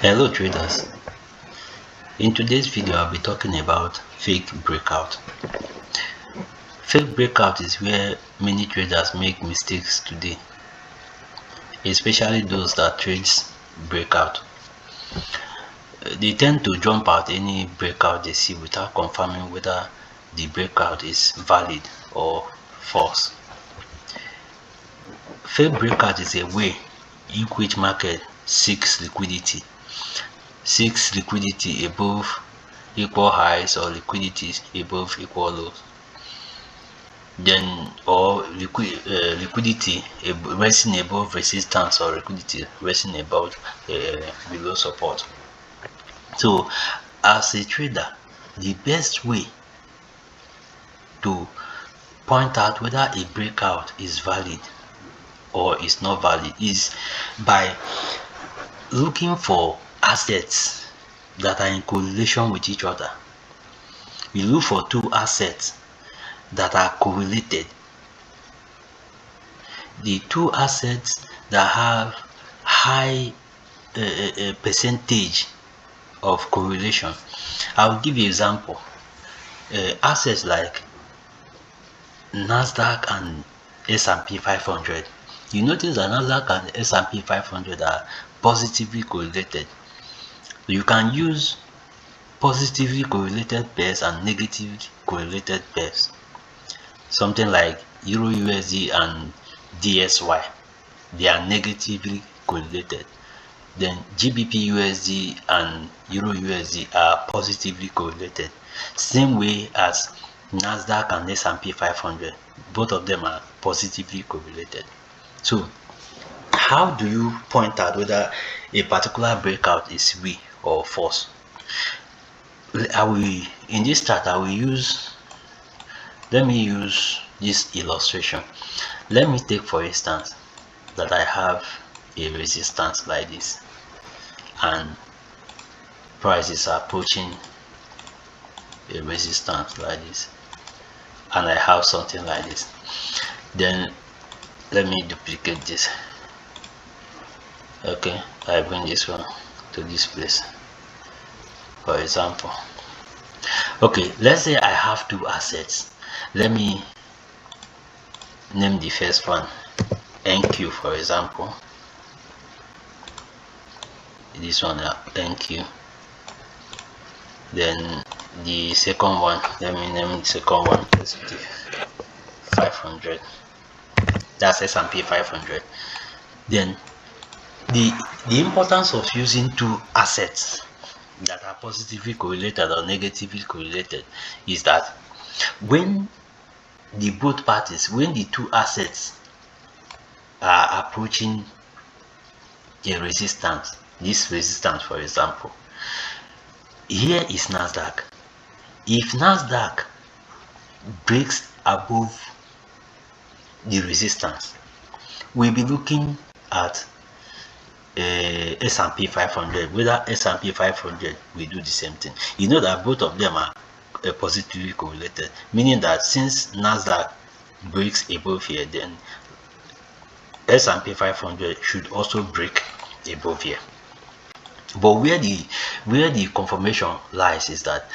Hello traders, in today's video I'll be talking about fake breakout. Fake breakout is where many traders make mistakes today, especially those that trades breakout. They tend to jump out any breakout they see without confirming whether the breakout is valid or false. Fake breakout is a way in which market seeks liquidity above equal highs or liquidity above equal lows, then or liquidity resting above resistance or liquidity resting above below support. So as a trader, the best way to point out whether a breakout is valid or is not valid is by looking for assets that are in correlation with each other. We look for two assets that are correlated. The two assets that have high percentage of correlation. I will give you an example. Assets like Nasdaq and S&P 500. You notice that Nasdaq and S&P 500 are positively correlated. You can use positively correlated pairs and negatively correlated pairs. Something like Euro USD and DSY, they are negatively correlated. Then GBP USD and Euro USD are positively correlated. Same way as Nasdaq and S&P 500, both of them are positively correlated. So how do you point out whether a particular breakout is real or false? In this chart, let me use this illustration. Let me take for instance that I have a resistance like this and price is approaching a resistance like this, and I have something like this. Then let me duplicate this. Okay, I bring this one to this place, for example. Okay, let's say I have two assets. Let me name the first one NQ, for example. This one NQ. Then the second one, let me name the second one S&P 500. That's S&P 500. Then the importance of using two assets that are positively correlated or negatively correlated is that when the two assets are approaching a resistance, this resistance, for example, here is Nasdaq. If Nasdaq breaks above the resistance, we'll be looking at S&P 500, whether S&P 500 will do the same thing. You know that both of them are positively correlated, meaning that since Nasdaq breaks above here, then S&P 500 should also break above here. But where the confirmation lies is that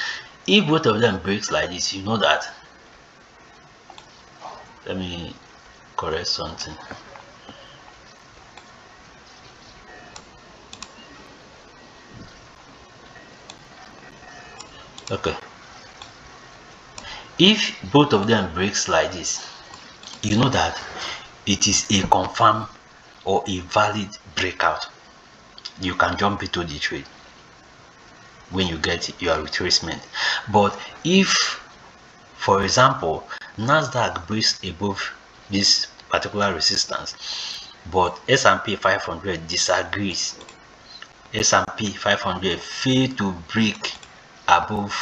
if both of them breaks like this, you know that, let me correct something. Okay, if both of them breaks like this, you know that it is a confirmed or a valid breakout. You can jump into the trade when you get your retracement. But if, for example, Nasdaq breaks above this particular resistance, but S&P 500 disagrees, S&P 500 fail to break above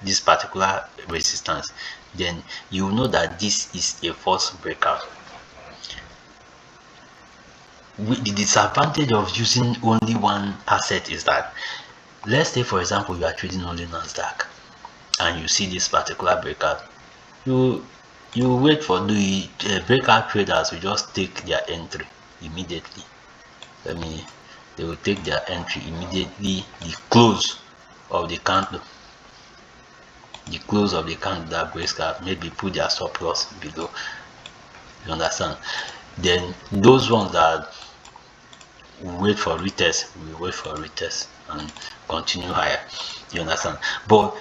this particular resistance, then you know that this is a false breakout. The disadvantage of using only one asset is that, let's say for example you are trading only Nasdaq and you see this particular breakout, you wait for the breakout traders will just take their entry immediately. Let me they will take their entry immediately the close of the candle. The close of the candle that breaks out, maybe put their stop loss below. You understand? Then those ones that wait for retest, we wait for retest and continue higher. You understand? But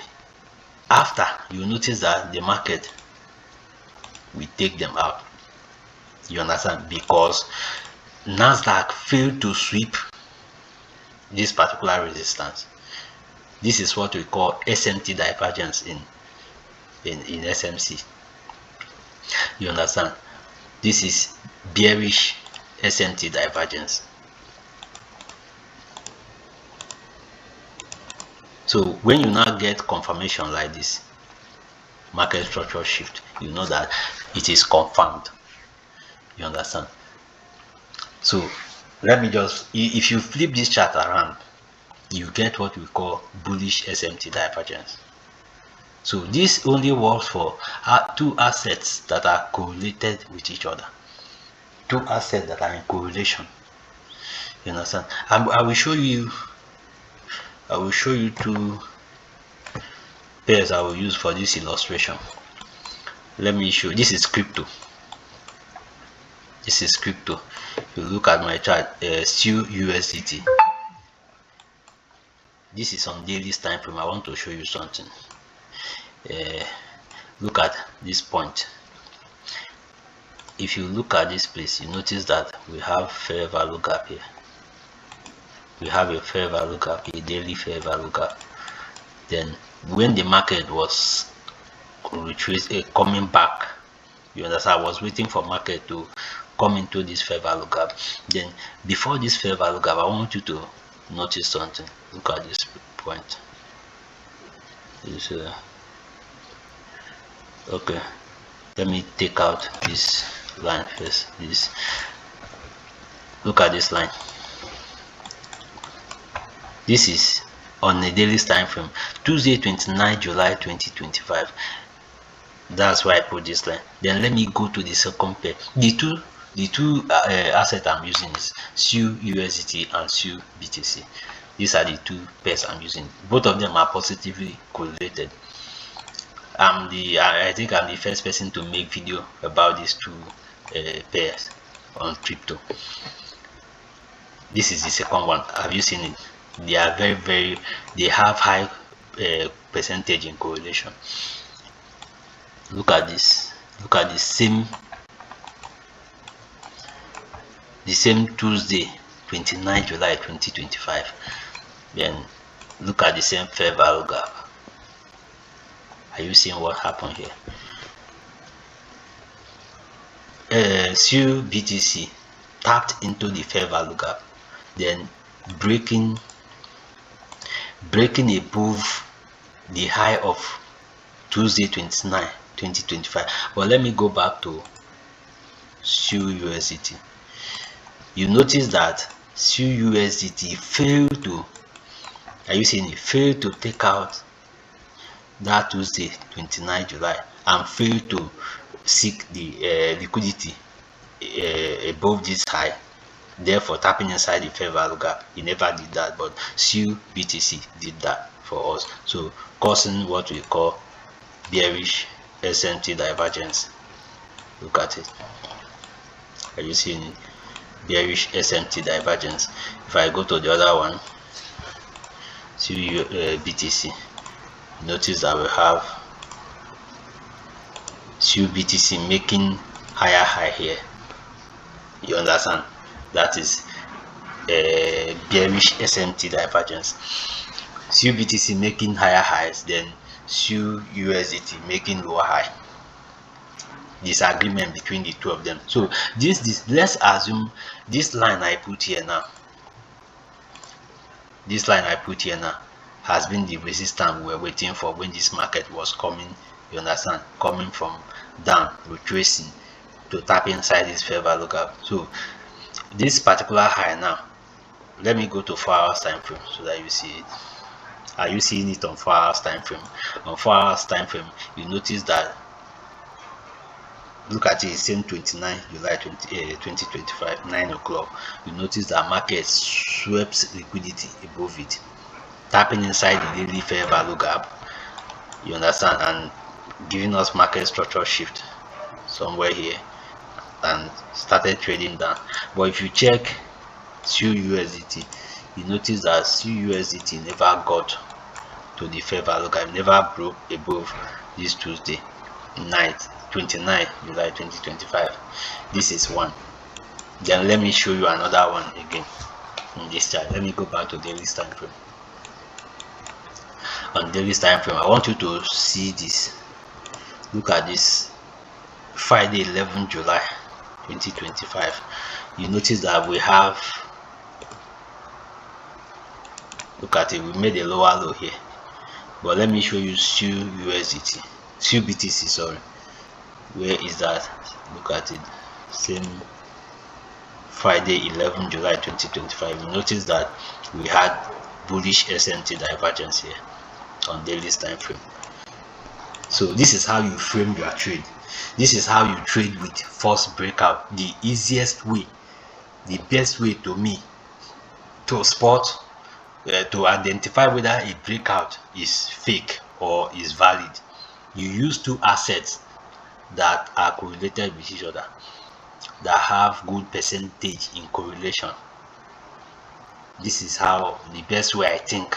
after, you notice that the market will take them out. You understand? Because Nasdaq failed to sweep this particular resistance. This is what we call SMT divergence in SMC. You understand? This is bearish SMT divergence. So when you now get confirmation like this, market structure shift, you know that it is confirmed. You understand? So let me just, if you flip this chart around, you get what we call bullish SMT divergence. So this only works for two assets that are correlated with each other. Two assets that are in correlation. You understand? I will show you two pairs I will use for this illustration. Let me show. This is crypto. This is crypto. If you look at my chart, still USDT. This is on daily time frame. I want to show you something. Look at this point. If you look at this place, you notice that we have fair value gap here. We have a fair value gap, a daily fair value gap. Then when the market was coming back, you understand, I was waiting for market to come into this fair value gap. Then before this fair value gap, I want you to notice something. Look at this point. Okay, let me take out this line first. Look at this line. This is on a daily time frame, Tuesday 29 July 2025. That's why I put this line. Then let me go to the second pair. The two assets I'm using is SU USDT and SU BTC. These are the two pairs I'm using. Both of them are positively correlated. I think I'm the first person to make video about these two pairs on crypto. This is the second one. Have you seen it? They are they have high percentage in correlation. Look at this. Look at the same Tuesday 29 July 2025. Then look at the same fair value gap. Are you seeing what happened here? SU BTC tapped into the fair value gap, then breaking above the high of Tuesday 29 2025. But let me go back to SU USDT. You notice that SU USDT failed to, are you seeing it, failed to take out that Tuesday 29 July and failed to seek the liquidity above this high, therefore tapping inside the fair value gap. He never did that, but SU BTC did that for us, so causing what we call bearish SMT divergence. Look at it. Are you seeing it? Bearish SMT divergence. If I go to the other one, SU BTC, notice that we have SU BTC making higher high here. You understand? That is a bearish SMT divergence. SU BTC making higher highs, then SU USDT making lower high. Disagreement between the two of them. So this let's assume this line I put here now. This line I put here now has been the resistance we were waiting for when this market was coming. You understand? Coming from down, retracing to tap inside this fair value gap. So this particular high now, let me go to 4 hours time frame so that you see it. Are you seeing it on 4 hours time frame? On 4 hours time frame, you notice that look at it, same 29 July 2025, 9 o'clock. You notice that market swept liquidity above it, tapping inside the daily fair value gap, you understand, and giving us market structure shift somewhere here, and started trading down. But if you check CUSDT, you notice that CUSDT never got to the fair value gap, never broke above this Tuesday night, 29 July 2025. This is one. Then let me show you another one again in this chart. Let me go back to daily time frame. On daily time frame, I want you to see this. Look at this, Friday 11 July 2025. You notice that we have, look at it, we made a lower low here. But let me show you CUSDT, CUBTC, sorry. Where is that? Look at it, same Friday 11 July 2025. You notice that we had bullish SMT divergence here on daily time frame. So this is how you frame your trade. This is how you trade with false breakout. The easiest way, the best way to me to spot, to identify whether a breakout is fake or is valid. You use two assets that are correlated with each other, that have good percentage in correlation. This is how, the best way I think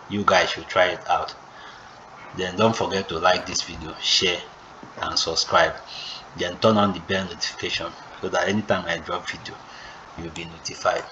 you guys should try it out. Then don't forget to like this video, share and subscribe. Then turn on the bell notification so that anytime I drop video you'll be notified.